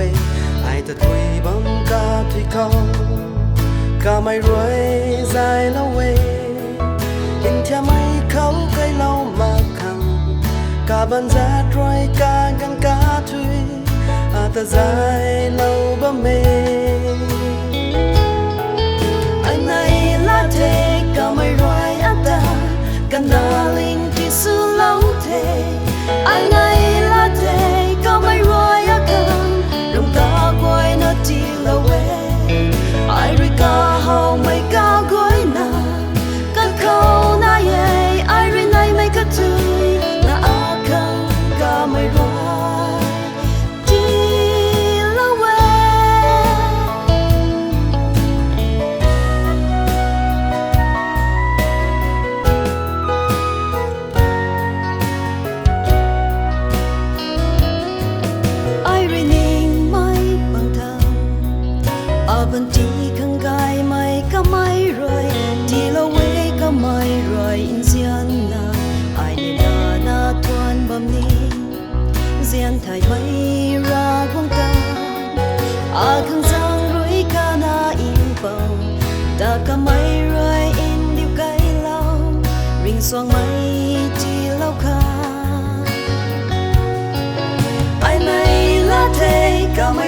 quay ai ta thui bóng ca thui không cả mày rồi dài lâu quay in theo mày khâu cây lâu mà khăng cả ban giá rồi cả găng cá thui ta dài lâu bấm mê anh này là thế cả mày rồi ta cần đa linh thì xưa lâu thế anh này là thế cả mày rồi cần đồng ta quay nó chỉ lâu về ai rồi cả hậu mày cả gối na cắt khâu na ye ai rồi này mày cắt tươi na cần cả mày rồi vẫn chỉ khăng gai mày cả mày rồi thì lâu quê cả mày rồi in gian na ai nên đã na thuan bầm ni gian thay mày ra quang ta khăng giang rồi cả na in bầu ta cả mày rồi in điều cái lâu ring xoang mày chỉ lâu khá ai này là thế cả mày